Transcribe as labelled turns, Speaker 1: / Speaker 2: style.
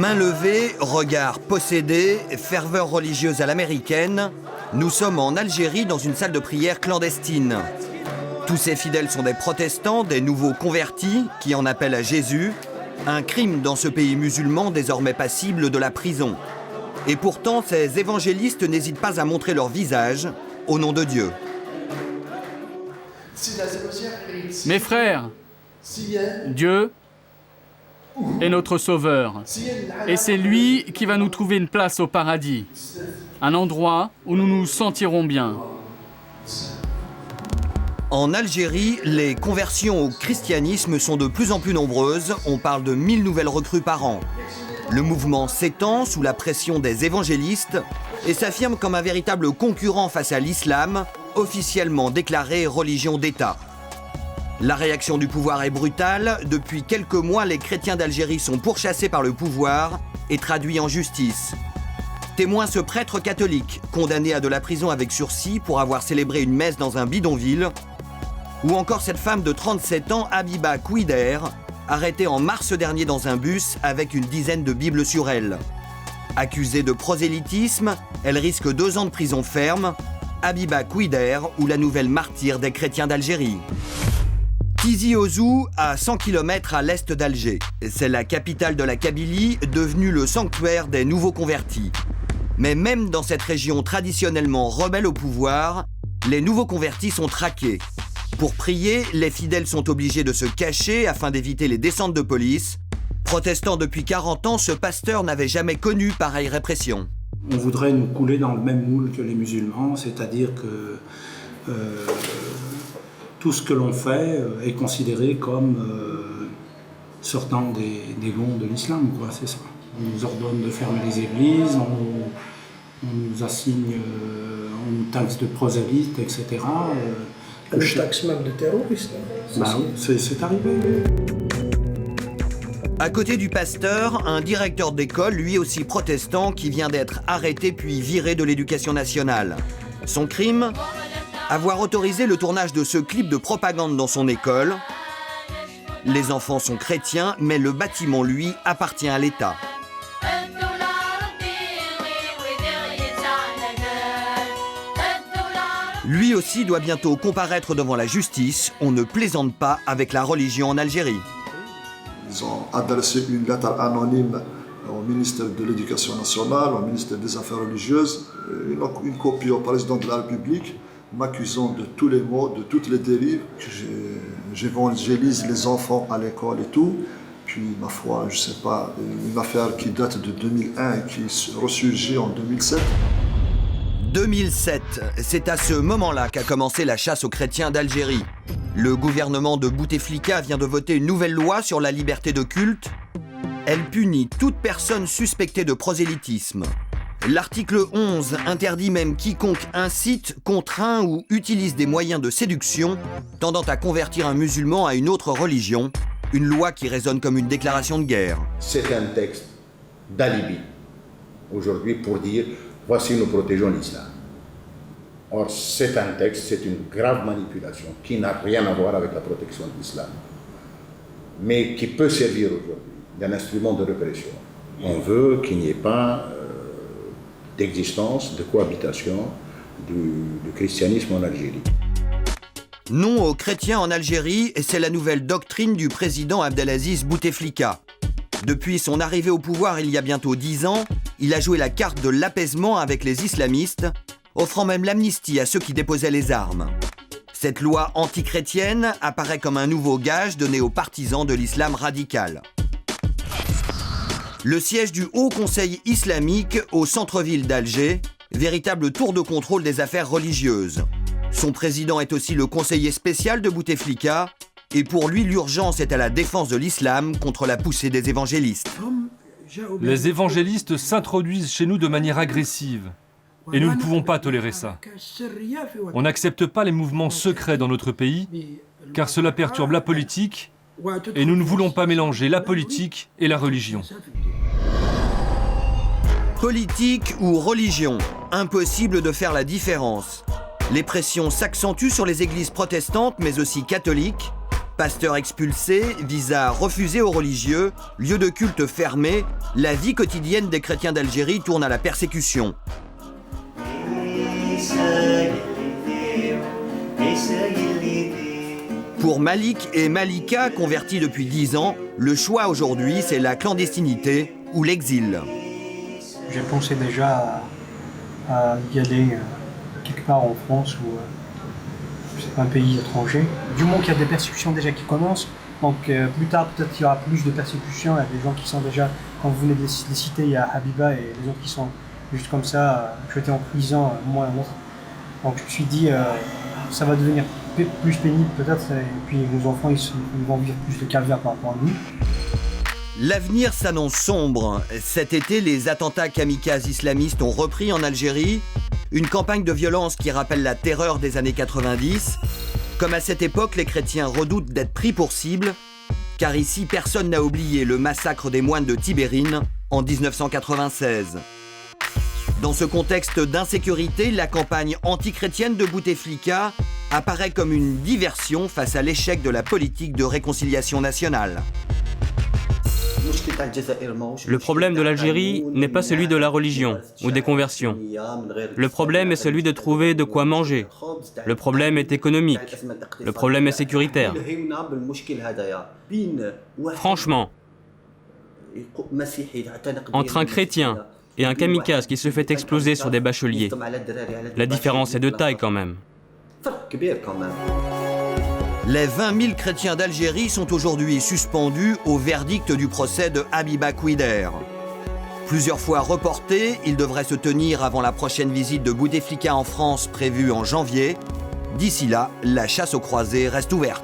Speaker 1: Main levée, regard possédé, ferveur religieuse à l'américaine, nous sommes en Algérie dans une salle de prière clandestine. Tous ces fidèles sont des protestants, des nouveaux convertis qui en appellent à Jésus, un crime dans ce pays musulman désormais passible de la prison. Et pourtant, ces évangélistes n'hésitent pas à montrer leur visage au nom de Dieu.
Speaker 2: Mes frères, Dieu est notre Sauveur. Et c'est lui qui va nous trouver une place au paradis. Un endroit où nous nous sentirons bien.
Speaker 1: En Algérie, les conversions au christianisme sont de plus en plus nombreuses. On parle de 1000 nouvelles recrues par an. Le mouvement s'étend sous la pression des évangélistes et s'affirme comme un véritable concurrent face à l'islam, officiellement déclaré religion d'État. La réaction du pouvoir est brutale. Depuis quelques mois, les chrétiens d'Algérie sont pourchassés par le pouvoir et traduits en justice. Témoin ce prêtre catholique, condamné à de la prison avec sursis pour avoir célébré une messe dans un bidonville. Ou encore cette femme de 37 ans, Habiba Kouider, arrêtée en mars dernier dans un bus avec une dizaine de bibles sur elle. Accusée de prosélytisme, elle risque 2 ans de prison ferme. Habiba Kouider, ou la nouvelle martyre des chrétiens d'Algérie. Tizi Ouzou, à 100 km à l'est d'Alger. C'est la capitale de la Kabylie, devenue le sanctuaire des nouveaux convertis. Mais même dans cette région traditionnellement rebelle au pouvoir, les nouveaux convertis sont traqués. Pour prier, les fidèles sont obligés de se cacher afin d'éviter les descentes de police. Protestant depuis 40 ans, ce pasteur n'avait jamais connu pareille répression.
Speaker 3: On voudrait nous couler dans le même moule que les musulmans, c'est-à-dire que tout ce que l'on fait est considéré comme sortant des gonds de l'islam, quoi, c'est ça. On nous ordonne de fermer les églises, on nous assigne, on nous taxe de prosélytes, etc.
Speaker 4: Je taxe même de terroristes.
Speaker 3: Bah oui, c'est arrivé.
Speaker 1: À côté du pasteur, un directeur d'école, lui aussi protestant, qui vient d'être arrêté puis viré de l'éducation nationale. Son crime ? Avoir autorisé le tournage de ce clip de propagande dans son école. Les enfants sont chrétiens, mais le bâtiment, lui, appartient à l'État. Lui aussi doit bientôt comparaître devant la justice. On ne plaisante pas avec la religion en Algérie.
Speaker 5: Ils ont adressé une lettre anonyme au ministère de l'Éducation nationale, au ministère des Affaires religieuses, une copie au président de la République, m'accusant de tous les maux, de toutes les dérives, que j'évangélise les enfants à l'école et tout. Puis, ma foi, je ne sais pas, une affaire qui date de 2001 et qui ressurgit en 2007.
Speaker 1: 2007, c'est à ce moment-là qu'a commencé la chasse aux chrétiens d'Algérie. Le gouvernement de Bouteflika vient de voter une nouvelle loi sur la liberté de culte. Elle punit toute personne suspectée de prosélytisme. L'article 11 interdit même quiconque incite, contraint ou utilise des moyens de séduction tendant à convertir un musulman à une autre religion. Une loi qui résonne comme une déclaration de guerre.
Speaker 6: C'est un texte d'alibi, aujourd'hui, pour dire « voici, nous protégeons l'islam ». Or, c'est un texte, c'est une grave manipulation qui n'a rien à voir avec la protection de l'islam, mais qui peut servir aujourd'hui d'un instrument de répression. On veut qu'il n'y ait pas d'existence, de cohabitation du christianisme en Algérie.
Speaker 1: Non aux chrétiens en Algérie, c'est la nouvelle doctrine du président Abdelaziz Bouteflika. Depuis son arrivée au pouvoir il y a bientôt 10 ans, il a joué la carte de l'apaisement avec les islamistes, offrant même l'amnistie à ceux qui déposaient les armes. Cette loi antichrétienne apparaît comme un nouveau gage donné aux partisans de l'islam radical. Le siège du Haut Conseil islamique au centre-ville d'Alger, véritable tour de contrôle des affaires religieuses. Son président est aussi le conseiller spécial de Bouteflika, et pour lui l'urgence est à la défense de l'islam contre la poussée des évangélistes.
Speaker 7: Les évangélistes s'introduisent chez nous de manière agressive, et nous ne pouvons pas tolérer ça. On n'accepte pas les mouvements secrets dans notre pays, car cela perturbe la politique, et nous ne voulons pas mélanger la politique et la religion.
Speaker 1: Politique ou religion, impossible de faire la différence. Les pressions s'accentuent sur les églises protestantes, mais aussi catholiques. Pasteur expulsé, visa refusé aux religieux, lieu de culte fermé, la vie quotidienne des chrétiens d'Algérie tourne à la persécution. Pour Malik et Malika, convertis depuis 10 ans, le choix aujourd'hui, c'est la clandestinité ou l'exil.
Speaker 8: J'ai pensé déjà à y aller quelque part en France ou un pays étranger. Du moment qu'il y a des persécutions déjà qui commencent, donc plus tard peut-être qu'il y aura plus de persécutions. Il y a des gens qui sont déjà, comme vous venez de les citer, il y a Habiba et les autres qui sont juste comme ça, jetés en prison, moi et un autre. Donc je me suis dit, ça va devenir plus pénible peut-être, et puis nos enfants ils vont vivre plus de calvaire par rapport à nous.
Speaker 1: L'avenir s'annonce sombre. Cet été, les attentats kamikazes islamistes ont repris en Algérie. Une campagne de violence qui rappelle la terreur des années 90. Comme à cette époque, les chrétiens redoutent d'être pris pour cible, car ici, personne n'a oublié le massacre des moines de Tibérine en 1996. Dans ce contexte d'insécurité, la campagne antichrétienne de Bouteflika apparaît comme une diversion face à l'échec de la politique de réconciliation nationale.
Speaker 9: Le problème de l'Algérie n'est pas celui de la religion ou des conversions. Le problème est celui de trouver de quoi manger. Le problème est économique. Le problème est sécuritaire. Franchement, entre un chrétien et un kamikaze qui se fait exploser sur des bacheliers, la différence est de taille quand même.
Speaker 1: Les 20 000 chrétiens d'Algérie sont aujourd'hui suspendus au verdict du procès de Habiba Kouider. Plusieurs fois reporté, il devrait se tenir avant la prochaine visite de Bouteflika en France prévue en janvier. D'ici là, la chasse aux croisés reste ouverte.